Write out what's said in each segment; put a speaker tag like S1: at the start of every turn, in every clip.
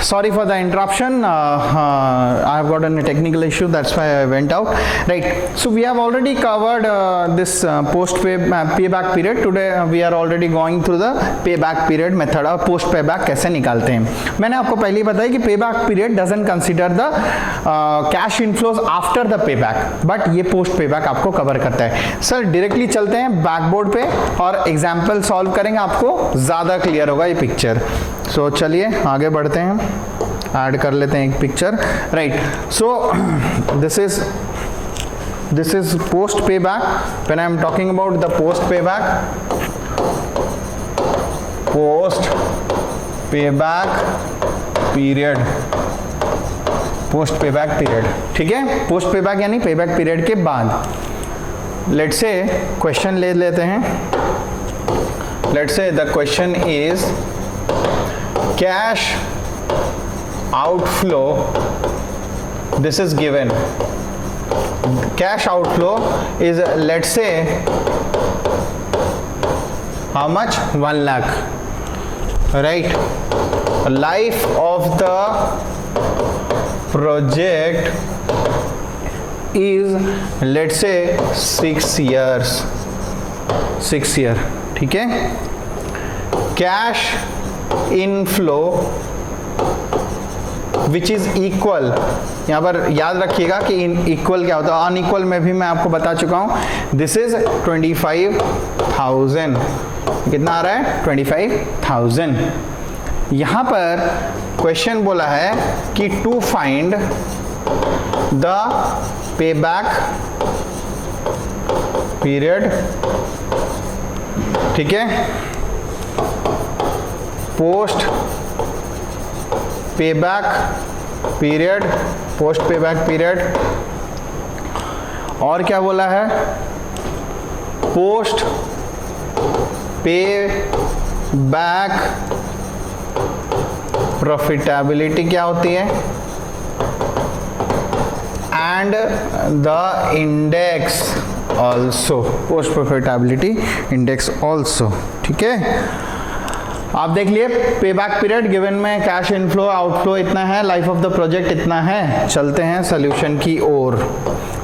S1: Sorry for the interruption. I have gotten a technical issue, that's why I went out. Right. So we have already covered this payback period. Today we are already going through the payback period method और post payback कैसे निकालते हैं. मैंने आपको पहले ही बताया कि payback period doesn't consider the cash inflows after the payback, but ये post payback आपको cover करता है. सर डायरेक्टली चलते हैं बैकबोर्ड पे और एग्जाम्पल सॉल्व करेंगे, आपको ज़्यादा क्लियर होगा ये पिक्चर. सो चलिए आगे बढ़ते हैं, ऐड कर लेते हैं एक picture. Right. So this is post payback. When I am talking about the post payback period, ठीक है. पोस्ट पेबैक यानी पेबैक पीरियड के बाद. लेट्स से क्वेश्चन ले लेते हैं. Let's say the question is cash outflow. This is given. Cash outflow is let's say how much 1 lakh. Right. Life of the project is let's say 6 years. ठीक है. Cash inflow which is equal. यहाँ पर याद रखिएगा कि in equal क्या होता है, अनइक्वल में भी मैं आपको बता चुका हूँ. This is 25,000. कितना आ रहा है? 25,000. यहाँ पर क्वेश्चन बोला है कि to find the payback period. ठीक है. Post payback period. और क्या बोला है? पोस्ट पे बैक प्रॉफिटेबिलिटी क्या होती है, and the index also. Post profitability index also. ठीक है. आप देख लिए पेबैक पीरियड गिवन में कैश इनफ्लो आउटफ्लो इतना है, लाइफ ऑफ द प्रोजेक्ट इतना है. चलते हैं सॉल्यूशन की ओर.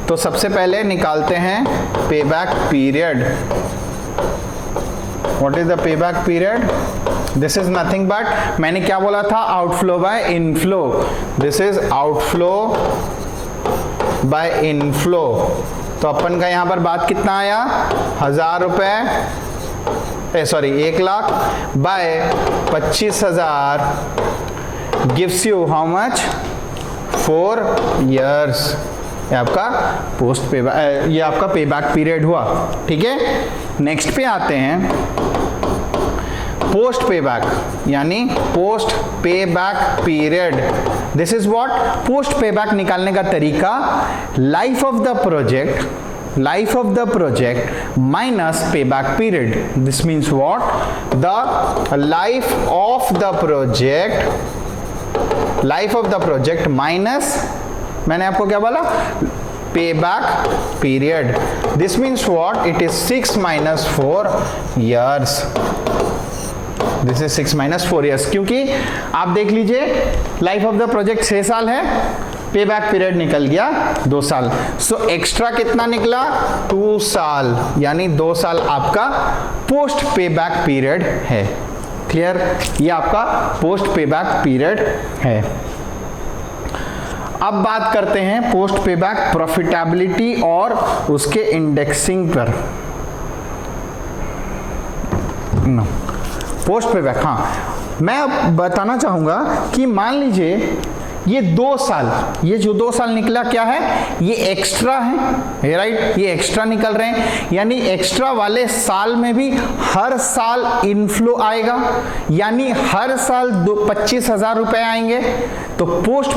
S1: तो सबसे पहले निकालते हैं payback period. What is the payback period? This is nothing but, मैंने क्या बोला था, outflow by inflow. This is outflow by inflow. तो अपन का यहां पर बात कितना आया? 1,000 रुपए, sorry 1 lakh by 25,000 gives you how much? 4 years. ये आपका पोस्ट पेबैक, ये आपका पेबैक पीरियड हुआ. ठीक है. नेक्स्ट पे आते हैं पोस्ट पेबैक यानी post payback period. This is what? Post payback निकालने का तरीका, life of the project minus payback period. This means what? The life of the project minus, मैंने आपको क्या बोला? payback period. This means what? It is 6 minus 4 years. This is 6 minus 4 years. क्योंकि आप देख लीजिए लाइफ ऑफ द प्रोजेक्ट 6 साल है, पेबैक पीरियड निकल गया 2 साल. सो एक्स्ट्रा कितना निकला? 2 साल. यानी 2 साल आपका पोस्ट पेबैक पीरियड है. क्लियर? ये आपका पोस्ट पेबैक पीरियड है. अब बात करते हैं पोस्ट पेबैक प्रॉफिटेबिलिटी और उसके इंडेक्सिंग पर. पोस्ट पेबैक, हाँ मैं अब बताना चाहूंगा कि मान लीजिए ये 2 साल, ये जो 2 साल निकला क्या है? ये एक्स्ट्रा है. राइट. ये एक्स्ट्रा निकल रहे हैं, यानी एक्स्ट्रा वाले साल में भी हर साल इनफ्लो आएगा, यानी हर साल 25,000 रुपए आएंगे. तो पोस्ट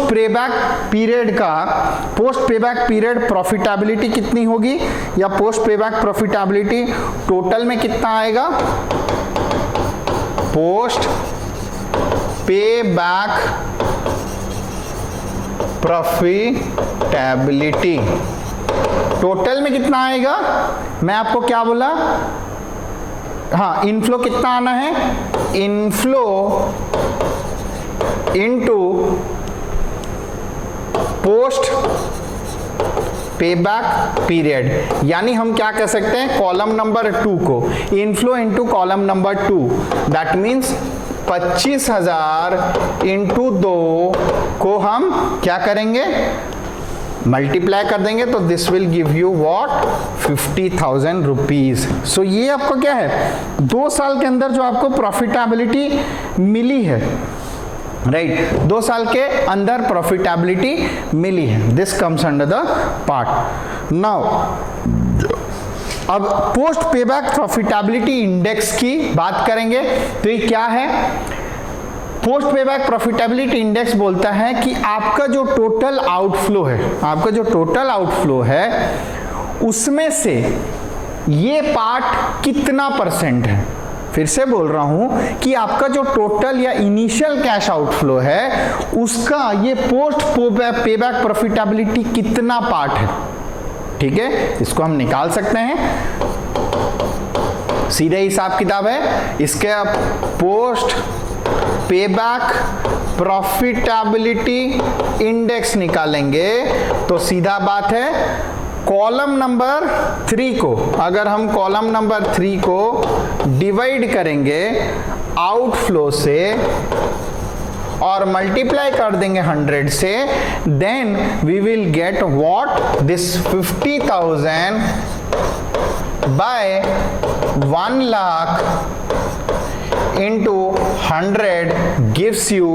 S1: पेबैक पीरियड प्रॉफिटेबिलिटी कितनी होगी, या पोस्ट पेबैक प्रॉफिटेबिलिटी टोटल में कितना आएगा? पोस्ट पेबैक प्रॉफिटेबिलिटी टोटल में कितना आएगा? मैं आपको क्या बोला? हाँ, इनफ्लो कितना आना है? Inflow into post payback period, यानी हम क्या कह सकते हैं, कॉलम नंबर 2 को inflow into column number 2, that means 25,000 into 2 को हम क्या करेंगे, मल्टीप्लाई कर देंगे, तो this will give you what, 50,000 rupees. So ये आपको क्या है, 2 साल के अंदर जो आपको प्रॉफिटेबिलिटी मिली है, राइट, 2 साल के अंदर प्रॉफिटेबिलिटी मिली है, this comes under the part. Now अब पोस्ट पेबैक प्रॉफिटेबिलिटी इंडेक्स की बात करेंगे, तो ये क्या है, पोस्ट पेबैक प्रॉफिटेबिलिटी इंडेक्स बोलता है कि आपका जो टोटल आउटफ्लो है, आपका जो टोटल आउटफ्लो है उसमें से ये पार्ट कितना परसेंट है। फिर से बोल रहा हूं कि आपका जो टोटल या इनिशियल कैश आउटफ्लो है उसका ये पोस्ट पेबैक प्रॉफिटेबिलिटी कितना पार्ट है, ठीक है, इसको हम निकाल सकते हैं, सीधे हिसाब किताब है इसके। पोस्ट पेबैक प्रॉफिटेबिलिटी इंडेक्स निकालेंगे तो सीधा बात है, कॉलम नंबर 3 को अगर हम कॉलम नंबर 3 को डिवाइड करेंगे आउटफ्लो से और मल्टीप्लाई कर देंगे 100 से, then we will get what, this 50,000 by 1 lakh into 100 gives you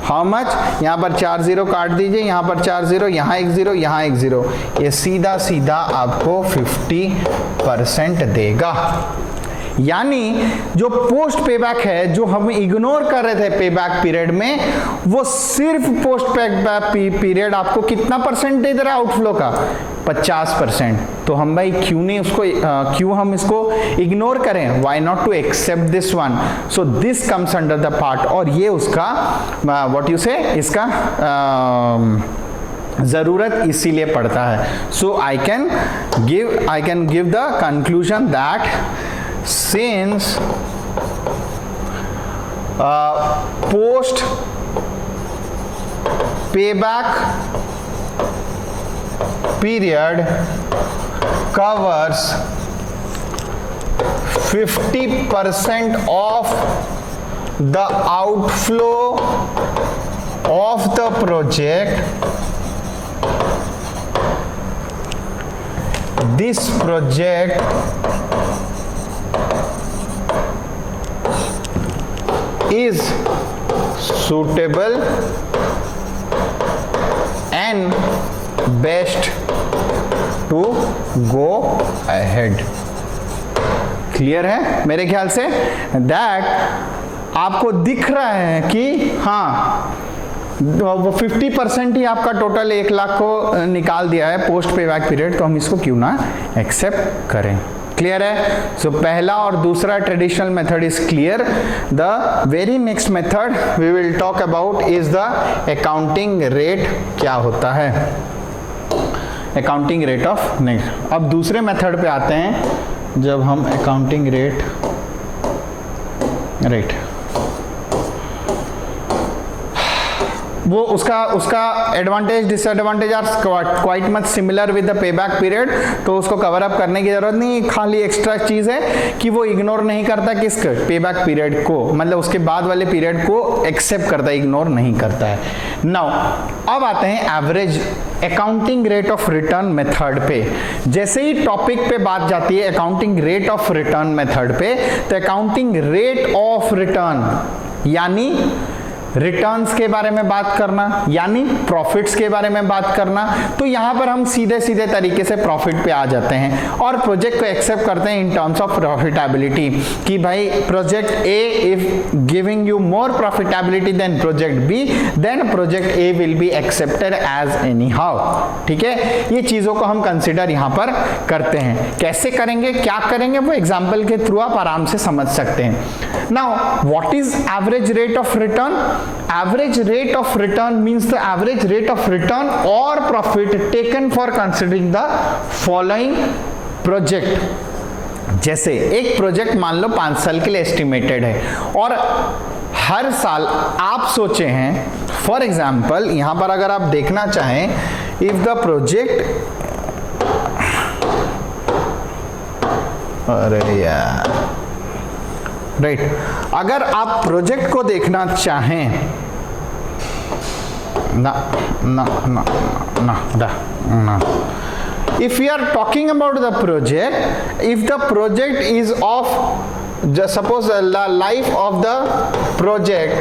S1: how much, यहां पर 4 0 काट दीजिए, यहां पर 4 0, यहां 1 0, यहां 1 0, ये सीधा सीधा आपको 50% देगा। यानी जो पोस्ट पेबैक है, जो हम इग्नोर कर रहे थे पेबैक पीरियड में, वो सिर्फ पोस्ट पेबैक पीरियड आपको कितना परसेंट दे रहा है आउटफ्लो का, 50%। तो हम भाई क्यों नहीं उसको क्यों हम इसको इग्नोर करें, why not to accept this one, so this comes under the part, और ये उसका व्हाट यू से, इसका जरूरत इसीलिए पड़ता है। So I can give the conclusion that since post payback period covers 50% of the outflow of the project, this project is suitable and best to go ahead। Clear है मेरे ख्याल से, दैट आपको दिख रहा है कि हाँ वो 50% ही आपका टोटल 1 लाख को निकाल दिया है पोस्ट पेबैक पीरियड, तो हम इसको क्यों ना एक्सेप्ट करें। क्लियर है। सो पहला और दूसरा traditional method is clear. The very next method we will talk about is the accounting rate. क्या होता है अकाउंटिंग रेट ऑफ नेक्स्ट। अब दूसरे मेथड पे आते हैं, जब हम अकाउंटिंग रेट वो उसका advantage disadvantage are quite much similar with the payback period, तो उसको कवर अप करने की जरूरत नहीं। खाली एक्स्ट्रा चीज है कि वो इग्नोर नहीं करता किस पेबैक पीरियड को, मतलब उसके बाद वाले पीरियड को एक्सेप्ट करता है, इग्नोर नहीं करता है। नाउ अब आते हैं average accounting rate of return method पे। जैसे ही टॉपिक पे बात जाती है accounting rate of return method पे, तो अकाउंटिंग रेट ऑफ रिटर्न यानी रिटर्न्स के बारे में बात करना, यानी प्रॉफिट्स के बारे में बात करना। तो यहां पर हम सीधे सीधे तरीके से प्रॉफिट पे आ जाते हैं और प्रोजेक्ट को एक्सेप्ट करते हैं इन टर्म्स ऑफ प्रॉफिटेबिलिटी कि भाई project A if giving you more profitability then project B, then project A will be accepted as anyhow. ठीक है, ये चीजों को हम कंसिडर यहां पर करते हैं। कैसे करेंगे, क्या करेंगे, वो एग्जाम्पल के थ्रू आप आराम से समझ सकते हैं। Now what is average rate of return? Average rate of return means the average rate of return or profit taken for considering the following project। जैसे एक प्रोजेक्ट मान लो 5 साल के लिए एस्टिमेटेड है और हर साल आप सोचे हैं, फॉर एग्जाम्पल यहां पर अगर आप देखना चाहें, इफ द प्रोजेक्ट, अरे यार राइट, अगर आप प्रोजेक्ट को देखना चाहें, ना ना ना ना ना ना, if we are talking about the project, if the project is of, just suppose the life of the project,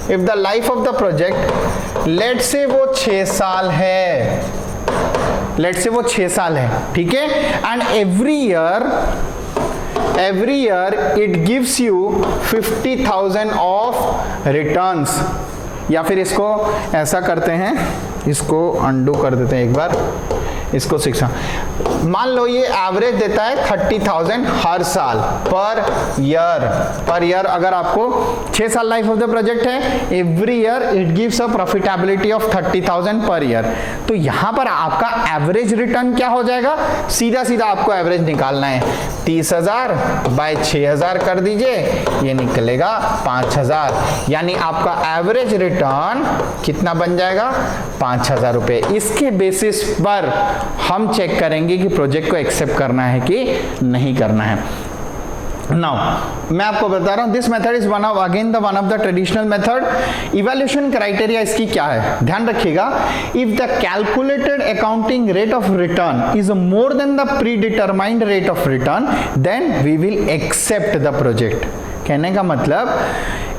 S1: if the life of the project let's say वो 6 साल है, let's say वो 6 साल है, ठीक है, and every year it gives you 50,000 of returns, या फिर इसको ऐसा करते हैं, इसको अंडू कर देते हैं एक बार, इसको 6, मान लो ये एवरेज देता है 30,000 हर साल पर ईयर। अगर आपको 6 साल लाइफ ऑफ द प्रोजेक्ट है, every year it gives a profitability of 30,000 per year. तो यहां पर आपका एवरेज रिटर्न क्या हो जाएगा, सीधा सीधा आपको एवरेज निकालना है, 30,000 बाय 6,000 कर दीजिए, ये निकलेगा 5,000, यानी आपका एवरेज रिटर्न कितना बन जाएगा, 5,000 रुपए। इसके बेसिस पर हम चेक करेंगे कि प्रोजेक्ट को एक्सेप्ट करना है कि नहीं करना है। नाउ मैं आपको बता रहा हूं, this method is one of the traditional method. Evaluation criteria इसकी क्या है, ध्यान रखिएगा, if the calculated accounting rate of return is more than the predetermined rate of return, then we will accept the project. कहने का मतलब,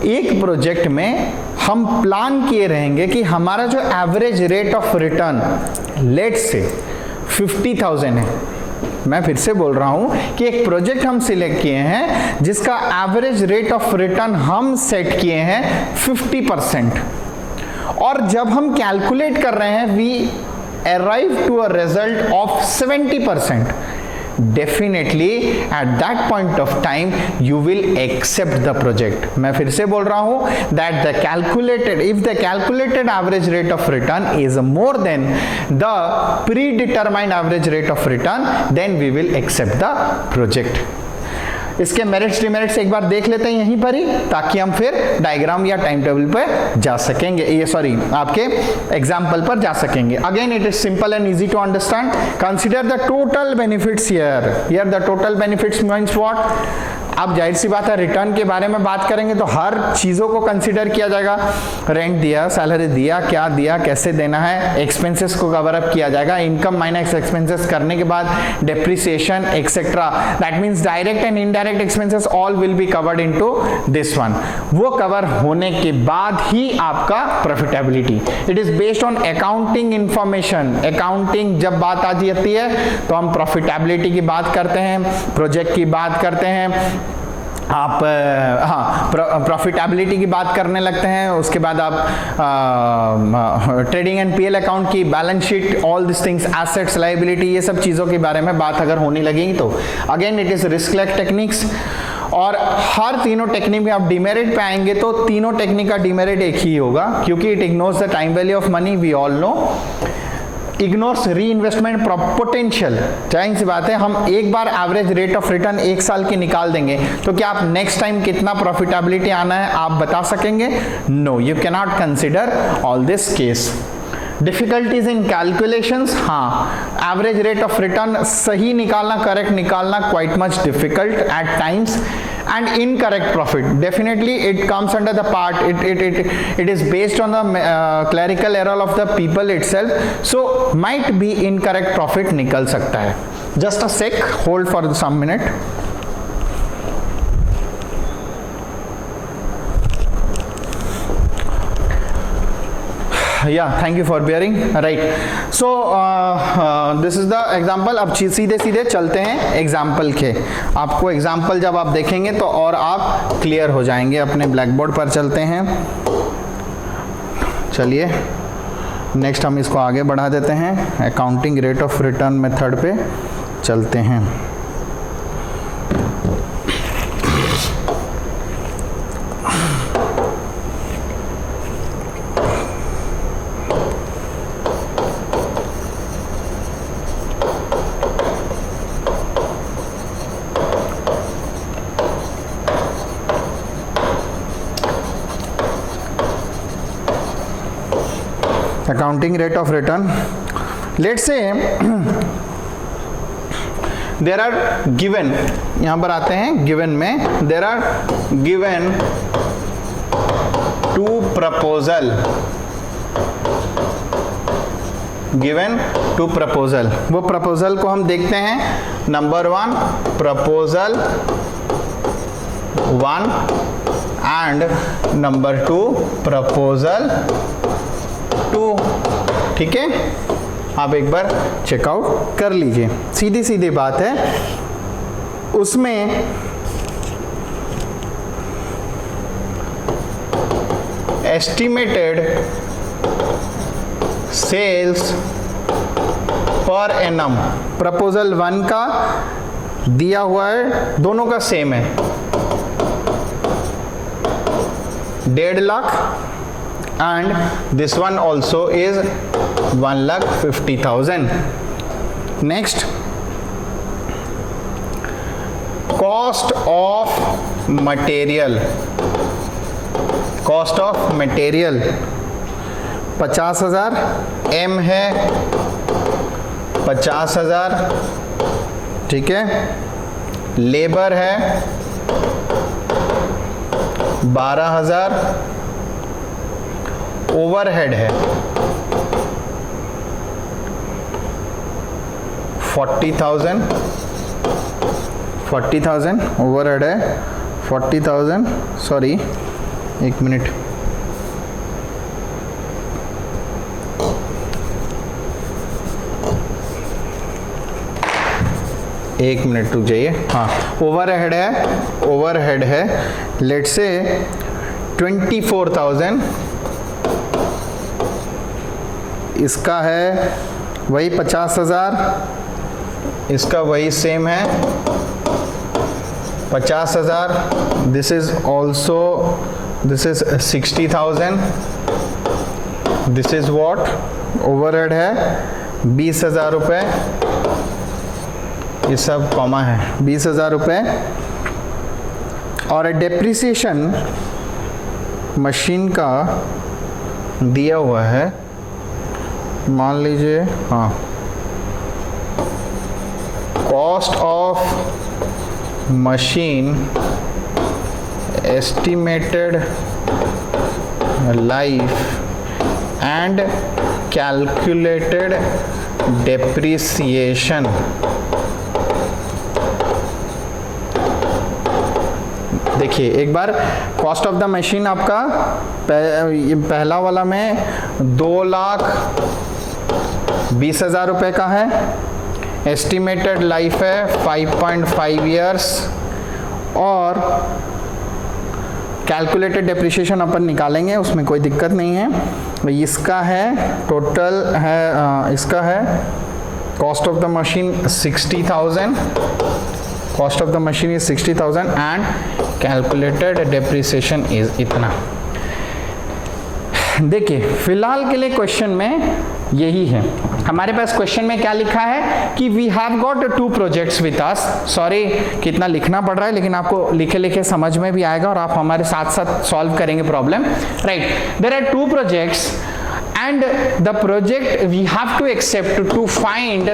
S1: एक project में हम प्लान किए रहेंगे कि हमारा जो average rate of return let's say 50,000 है। मैं फिर से बोल रहा हूं कि एक प्रोजेक्ट हम सिलेक्ट किए हैं जिसका एवरेज रेट ऑफ रिटर्न हम सेट किए हैं 50%, और जब हम कैलकुलेट कर रहे हैं we arrive to a result of 70%, definitely at that point of time you will accept the project. मैं फिर से बोल रहा हूं that the calculated, if the calculated average rate of return is more than the predetermined average rate of return, then we will accept the project. इसके merits demerits एक बार देख लेते हैं यहीं पर ही, ताकि हम फिर डायग्राम या टाइम टेबल पर जा सकेंगे, ये सॉरी आपके एग्जाम्पल पर जा सकेंगे। Again it is simple and easy to understand. Consider the total benefits here the total benefits means what. अब जाहिर सी बात है, रिटर्न के बारे में बात करेंगे तो हर चीजों को कंसीडर किया जाएगा, रेंट दिया, सैलरी दिया, क्या दिया, कैसे देना है, एक्सपेंसेस को कवर अप किया जाएगा, इनकम माइनस एक्सपेंसेस करने के बाद depreciation etcetera, that means direct and indirect expenses all will be covered into this one. वो कवर होने के बाद ही आपका profitability, it is based on accounting information. Accounting जब बात आ जाती है तो हम प्रॉफिटेबिलिटी की बात करते हैं, प्रोजेक्ट की बात करते हैं, आप प्रॉफिटेबिलिटी की बात करने लगते हैं, उसके बाद आप ट्रेडिंग एंड पीएल अकाउंट की, balance sheet, all this things, assets, liability, ये सब चीज़ों के बारे में बात अगर होने लगेगी तो again it is risk less techniques. और हर तीनों टेक्निक में आप डिमेरिट पे आएंगे तो तीनों टेक्निक का डिमेरिट एक ही होगा, क्योंकि it ignores the time value of money, we all know, ignores reinvestment potential. जाहिर सी बात है, हम एक बार एवरेज रेट ऑफ रिटर्न 1 साल की निकाल देंगे तो क्या आप नेक्स्ट टाइम कितना प्रॉफिटेबिलिटी आना है आप बता सकेंगे? No, you can not consider all this case. Difficulties in calculations, हाँ, एवरेज रेट ऑफ रिटर्न सही निकालना, करेक्ट निकालना quite much difficult at times, and incorrect profit, definitely it comes under the part, it is based on the clerical error of the people itself, so might be incorrect profit निकल सकता है। just a sec, hold for some minute। yeah, thank you for bearing, right, so this is the example। अब सीधे सीधे चलते हैं example के, आपको एग्जाम्पल जब आप देखेंगे तो और आप क्लियर हो जाएंगे। अपने ब्लैक बोर्ड पर चलते हैं, चलिए नेक्स्ट हम इसको आगे बढ़ा देते हैं, accounting rate of return method पे चलते हैं। accounting rate of return. Let's say there are given, यहाँ पर आते हैं given में, there are given two proposal, given two proposal. वो proposal को हम देखते हैं. Number 1 proposal 1 and number 2 proposal 2. ठीक है, आप एक बार चेकआउट कर लीजिए. सीधी सीधी बात है. उसमें एस्टिमेटेड सेल्स पर एनम प्रपोजल 1 का दिया हुआ है, दोनों का सेम है 1.5 lakh and this one also is 1,50,000. Next, cost of material, cost of material 50,000 M है 50,000. ठीक है, लेबर है 12,000, ओवरहेड है 40,000 ओवरहेड है 40,000. सॉरी, एक मिनट, एक मिनट रुक जाइए. हाँ, ओवरहेड है लेट्स से 24,000. इसका है वही 50,000, इसका वही सेम है 50,000. This is also, this is 60,000. This is what, overhead है 20,000 रुपये. ये सब कॉमा है 20,000 रुपये. और डेप्रिसिएशन मशीन का दिया हुआ है, मान लीजिए, हाँ, cost of machine estimated life and calculated depreciation. देखिए एक बार, कॉस्ट ऑफ द मशीन आपका पहला वाला में 2,20,000 रुपये का है. एस्टिमेटेड लाइफ है 5.5 ईयर्स और कैलकुलेटेड डेप्रिसिएशन अपन निकालेंगे, उसमें कोई दिक्कत नहीं है. इसका है टोटल है, इसका है cost of the machine 60,000. Cost of the machine is 60,000 and calculated depreciation is इतना. देखिए फिलहाल के लिए क्वेश्चन में यही है. हमारे पास क्वेश्चन में क्या लिखा है कि we have got 2 projects with us. Sorry कितना लिखना पड़ रहा है, लेकिन आपको लिखे लिखे समझ में भी आएगा और आप हमारे साथ साथ सॉल्व करेंगे problem. Right, there are 2 projects and the project we have to accept to find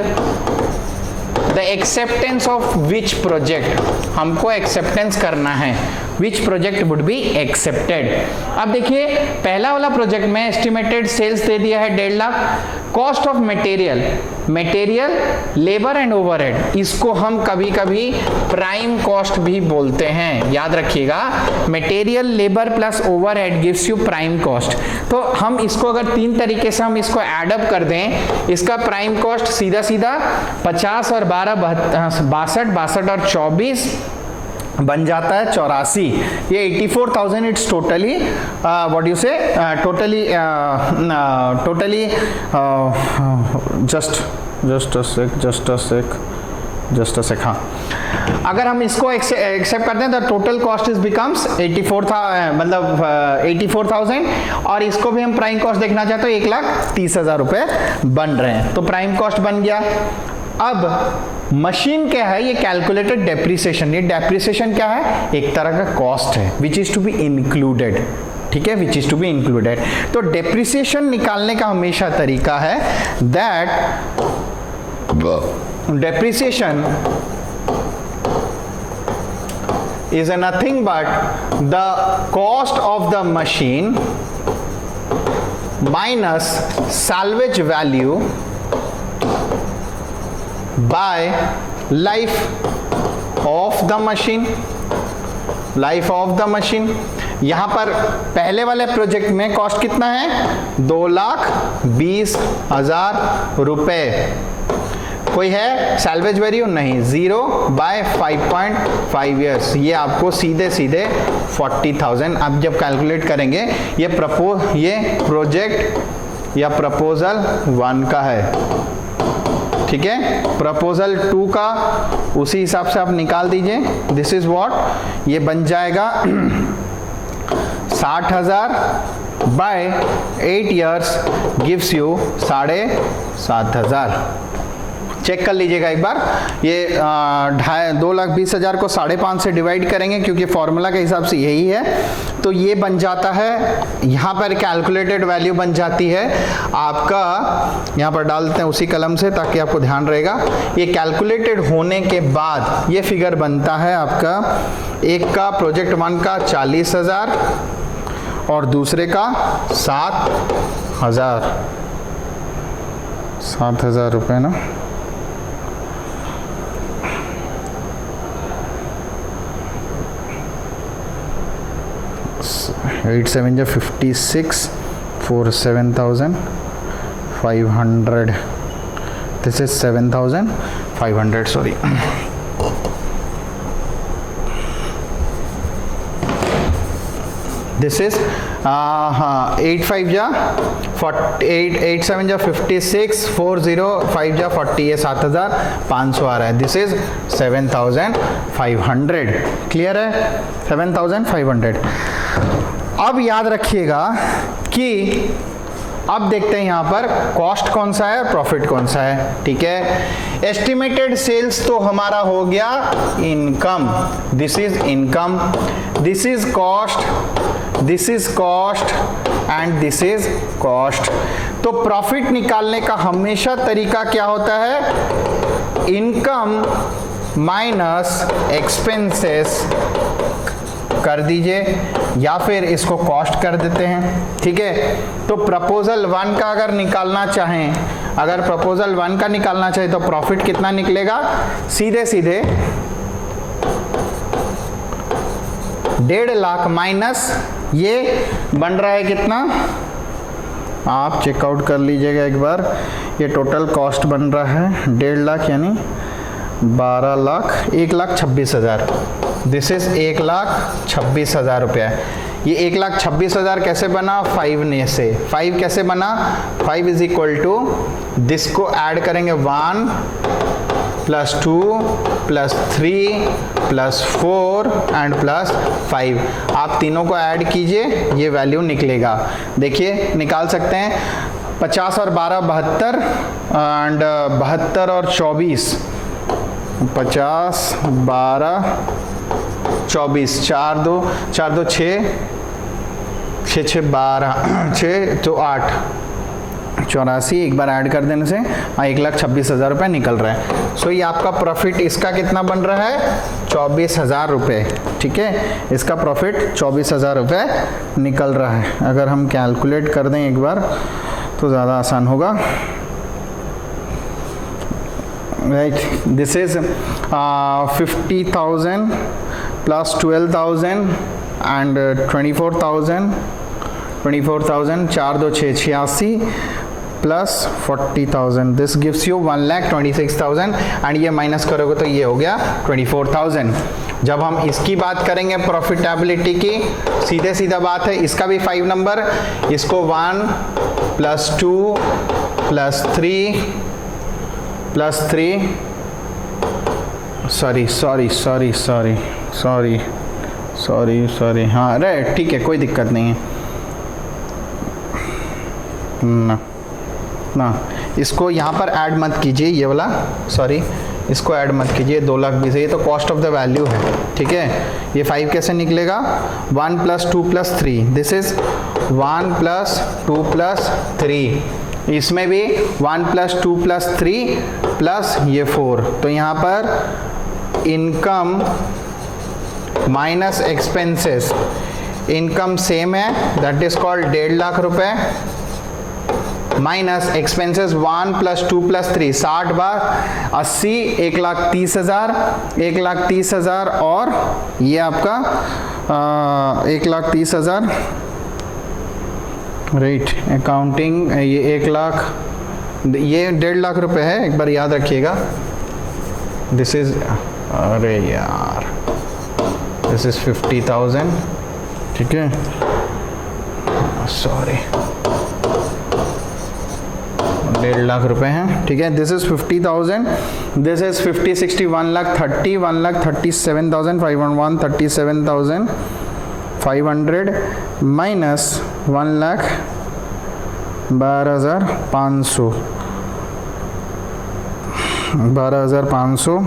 S1: the acceptance of which project. हमको एक्सेप्टेंस करना है which project would be accepted. अब देखिए पहला वाला प्रोजेक्ट में एस्टिमेटेड सेल्स दे दिया है 1.5 lakh. Cost of material, labour and overhead, इसको हम कभी कभी प्राइम कॉस्ट भी बोलते हैं. याद रखिएगा, material, labour plus overhead gives you prime cost. तो हम इसको अगर 3 तरीके से हम इसको एडअप कर दें, इसका प्राइम कॉस्ट सीधा सीधा 50 और 12 62 और 24 बन जाता है 84. ये 84,000 इट्स टोटली व्हाट यू से टोटली जस्ट अ सेक. हाँ, अगर हम इसको एक्सेप्ट करते हैं तो टोटल कॉस्ट इज बिकम्स 84,000 और इसको भी हम प्राइम कॉस्ट देखना चाहते तो 1,30,000 रुपये बन रहे हैं. तो प्राइम कॉस्ट बन गया. अब मशीन क्या है, ये कैलकुलेटेड डेप्रिसिएशन. ये डेप्रिसिएशन क्या है, एक तरह का कॉस्ट है which is to be included. ठीक है, which is to be included. तो डेप्रिसिएशन निकालने का हमेशा तरीका है that depreciation is nothing but the cost of the machine minus salvage value by life of the machine, life of the machine। यहां पर पहले वाले प्रोजेक्ट में कॉस्ट कितना है, 2,20,000 रुपए। कोई है सैल्वेज वैल्यू नहीं, 0/5.5 ईयर्स, ये आपको सीधे सीधे 40,000। अब जब कैलकुलेट करेंगे ये प्रोजेक्ट या प्रपोजल 1 का है, ठीक है। प्रपोजल 2 का उसी हिसाब से आप निकाल दीजिए। दिस इज व्हाट, ये बन जाएगा 60,000 by 8 years gives you 7,500। Check कर लीजिएगा एक बार, ये 2,20,000 को 5.5 से डिवाइड करेंगे क्योंकि फॉर्मूला के हिसाब से यही है। तो ये बन जाता है, यहाँ पर कैलकुलेटेड वैल्यू बन जाती है आपका, यहाँ पर डालते हैं उसी कलम से ताकि आपको ध्यान रहेगा। ये कैलकुलेटेड होने के बाद ये फिगर बनता है आपका, एक का प्रोजेक्ट 1 का 40,000 और दूसरे का 7,000 रुपये ना। 8 7 जा 56 4 7,500। This is 7,500, sorry. This is 8 5 जा 48, 8 7 जा 56, 4 0 5 जा 40, ये 7,500 आ रहा है। This is 7,500। क्लियर है, 7,500। अब याद रखिएगा कि अब देखते हैं यहाँ पर कॉस्ट कौन सा है, प्रॉफिट कौन सा है, ठीक है। एस्टिमेटेड सेल्स तो हमारा हो गया income, this is income, this is cost, this is cost and this is cost. तो प्रॉफिट निकालने का हमेशा तरीका क्या होता है, इनकम माइनस एक्सपेंसेस कर दीजिए या फिर इसको कॉस्ट कर देते हैं, ठीक है। तो प्रपोजल 1 का अगर निकालना चाहें, अगर प्रपोजल 1 का निकालना चाहे तो प्रॉफिट कितना निकलेगा, सीधे सीधे 1.5 लाख माइनस ये बन रहा है कितना, आप चेकआउट कर लीजिएगा एक बार। ये टोटल कॉस्ट बन रहा है 1.5 लाख यानी 12 लाख, 1,26,000। दिस इज 1,26,000 रुपया। ये 1,26,000 कैसे बना, 5 ने से। 5 कैसे बना, 5 इज इक्वल टू, दिस को ऐड करेंगे 1 + 2 + 3 + 4 एंड +5। आप तीनों को ऐड कीजिए, ये वैल्यू निकलेगा। देखिए निकाल सकते हैं, 50 और 12 72 एंड 72 और 24, 50 12 24, 4 2 6 6 6 12 6 तो 8 84, एक बार ऐड कर देने से 1,26,000 रुपये निकल रहा है। सो ये आपका प्रॉफिट इसका कितना बन रहा है, 24,000 रुपये, ठीक है। इसका प्रॉफिट 24,000 रुपये निकल रहा है। अगर हम कैलकुलेट कर दें एक बार तो ज़्यादा आसान होगा। Right, this is 50,000 + 12,000 and 24,000, 4 2 6 86 + 40,000, this gives you 1,26,000 and ये माइनस करोगे तो ये हो गया 24,000। जब हम इसकी बात करेंगे प्रॉफिटेबिलिटी की, सीधे सीधा बात है, इसका भी 5 नंबर, इसको 1 + 2 + 3 + 3 सॉरी, हाँ राइट, ठीक है, कोई दिक्कत नहीं है ना। इसको यहाँ पर ऐड मत कीजिए, ये वाला, सॉरी, इसको ऐड मत कीजिए, 2,20,000, ये तो कॉस्ट ऑफ द वैल्यू है, ठीक है। ये 5 कैसे निकलेगा, 1 + 2 + 3, दिस इज 1 + 2 + 3, इसमें भी 1 + 2 + 3 प्लस ये 4, तो यहाँ पर income minus expenses, income same है, दैट इज कॉल्ड 1.5 लाख रुपए, माइनस एक्सपेंसेस 1 + 2 + 3, 60 बार 80, 1,30,000, 1,30,000 और ये आपका 1,30,000, राइट, अकाउंटिंग ये 1 लाख, ये 1.5 लाख रुपए है, एक बार याद रखिएगा, दिस इज, अरे यार, दिस इज 50,000, ठीक है, सॉरी, 1.5 लाख रुपए हैं, ठीक है, this is 50,000, this is 50, 60, 1,30,000, 1,37,500, 1,37,500 minus 1,12,500, 12,500,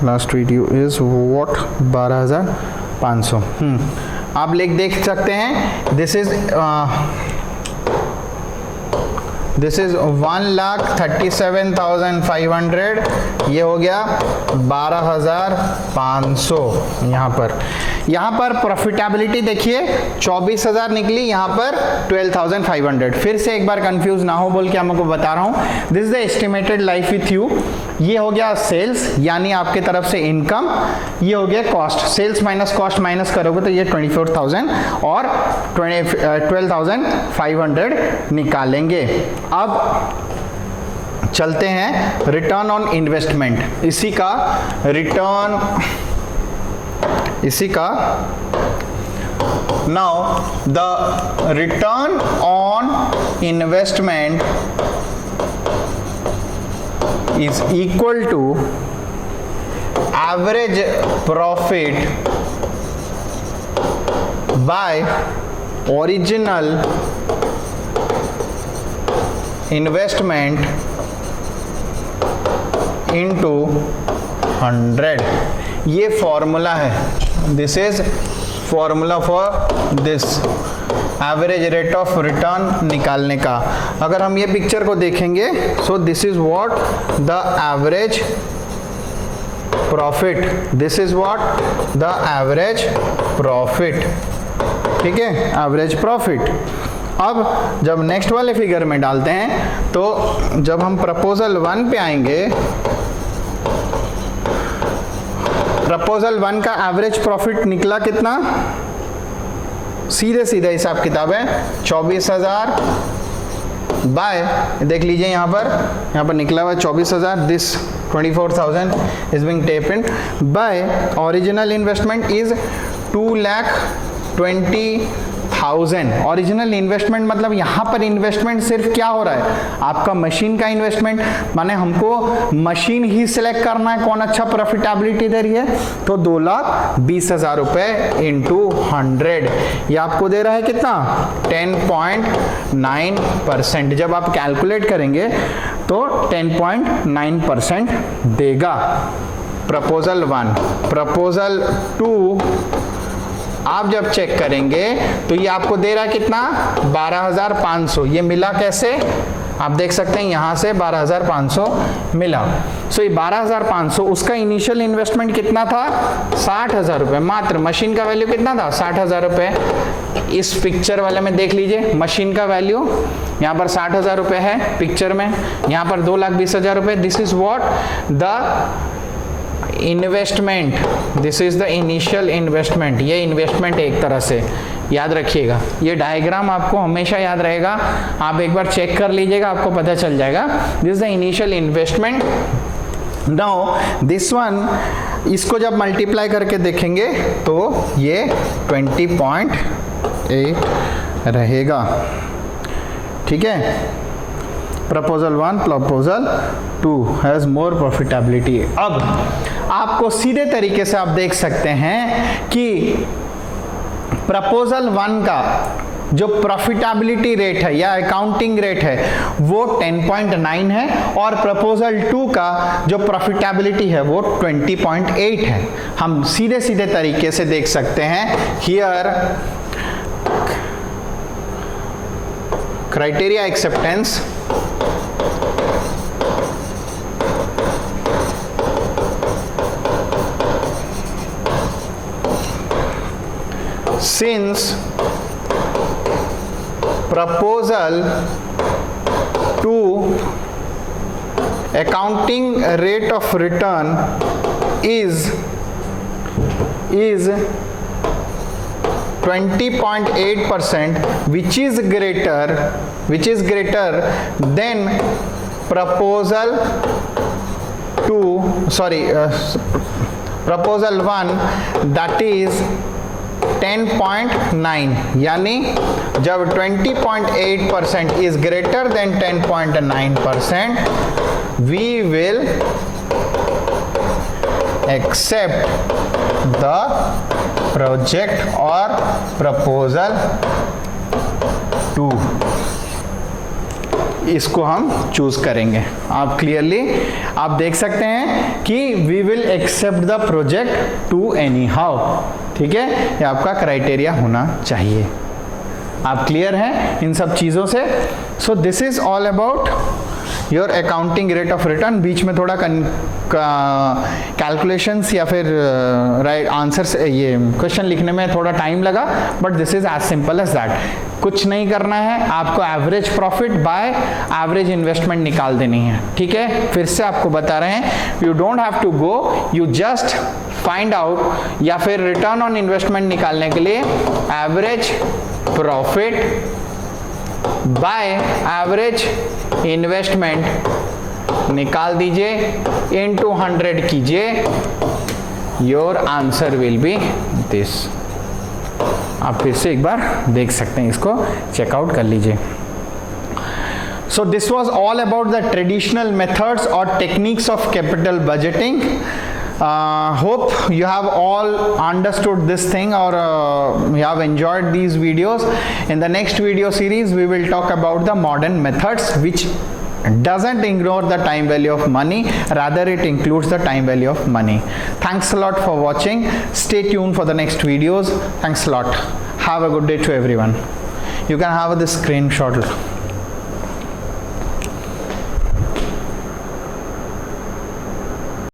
S1: last video is what, 12,500। आप देख सकते हैं, दिस इज 1,37,500, ये हो गया 12,500। यहाँ पर प्रॉफिटेबिलिटी देखिए 24,000 निकली, यहाँ पर 12,500। फिर से एक बार कंफ्यूज ना हो बोल के हमको बता रहा हूँ, this is the estimated life with you. ये हो गया सेल्स यानी आपके तरफ से इनकम, ये हो गया cost, sales minus cost minus करोगे तो ये 24,000 और 12,500 निकालेंगे। अब चलते हैं रिटर्न ऑन इन्वेस्टमेंट, इसी का now the return on investment is equal to average profit by original investment into 100। ये फॉर्मूला है, this is formula for this average rate of return निकालने का। अगर हम ये पिक्चर को देखेंगे, सो this is what the average profit, this is what the average profit, ठीक है, एवरेज प्रॉफिट। अब जब नेक्स्ट वाले फिगर में डालते हैं, तो जब हम प्रपोजल 1 पे आएंगे, प्रपोजल 1 का एवरेज प्रॉफिट निकला कितना, सीधे हिसाब किताब है 24,000 बाय, देख लीजिए यहाँ पर निकला हुआ 24,000, this 24,000 is being taken by original investment is 2,20,000। Original investment मतलब यहाँ पर इन्वेस्टमेंट सिर्फ क्या हो रहा है, आपका मशीन का इन्वेस्टमेंट, माने हमको मशीन ही सिलेक्ट करना है कौन अच्छा प्रॉफिटेबिलिटी दे रही है, तो 2,20,000 रुपए इंटू 100, ये आपको दे रहा है कितना, 10.9%। जब आप कैलकुलेट करेंगे तो 10.9% देगा प्रपोजल 1। प्रपोजल 2 आप जब चेक करेंगे तो ये आपको दे रहा है कितना, 12,500। ये मिला कैसे, आप देख सकते हैं यहाँ से 12,500 मिला। सो ये 12,500, उसका इनिशियल इन्वेस्टमेंट कितना था, 60,000 रुपये मात्र। मशीन का वैल्यू कितना था, 60,000 रुपये। इस पिक्चर वाले में देख लीजिए, मशीन का वैल्यू यहाँ पर 60,000 रुपये है पिक्चर में, यहाँ पर 2,20,000 रुपये। This is what the investment, this is the initial investment. ये इन्वेस्टमेंट एक तरह से याद रखिएगा, ये डायग्राम आपको हमेशा याद रहेगा, आप एक बार चेक कर लीजिएगा, आपको पता चल जाएगा। This is the initial investment. Now this one, इसको जब मल्टीप्लाई करके देखेंगे तो ये 20.8 रहेगा, ठीक है। Proposal 1 proposal 2 has more profitability. अब आपको सीधे तरीके से आप देख सकते हैं कि प्रपोजल 1 का जो प्रॉफिटेबिलिटी रेट है या अकाउंटिंग रेट है वो 10.9 है और प्रपोजल 2 का जो प्रॉफिटेबिलिटी है वो 20.8 है। हम सीधे सीधे तरीके से देख सकते हैं here criteria acceptance since proposal to accounting rate of return is 20.8%, which is greater than proposal 1 that is 10.9, यानी जब 20.8% is greater than 10.9%, we will accept the project or proposal 2। इसको हम चूज करेंगे। आप क्लियरली आप देख सकते हैं कि we will accept the project to anyhow, ठीक है, ये आपका क्राइटेरिया होना चाहिए। आप क्लियर हैं इन सब चीज़ों से? So this is all about your accounting rate of return. बीच में थोड़ा कैलकुलेशंस या फिर राइट आंसर्स ये क्वेश्चन लिखने में थोड़ा टाइम लगा, but this is as simple as that. कुछ नहीं करना है, आपको average profit by average investment निकाल देनी है, ठीक है। फिर से आपको बता रहे हैं, you don't have to go, you just find out, या फिर रिटर्न ऑन इन्वेस्टमेंट निकालने के लिए average profit by average investment निकाल दीजिए, इनटू 100 कीजिए, your answer will be this. आप फिर से एक बार देख सकते हैं, इसको चेकआउट कर लीजिए। So this was all about the traditional methods or techniques of capital budgeting. Hope you have all understood this thing or you have enjoyed these videos. In the next video series we will talk about the modern methods which doesn't ignore the time value of money, rather it includes the time value of money. Thanks a lot for watching. Stay tuned for the next videos. Thanks a lot. Have a good day to everyone. You can have this screenshot.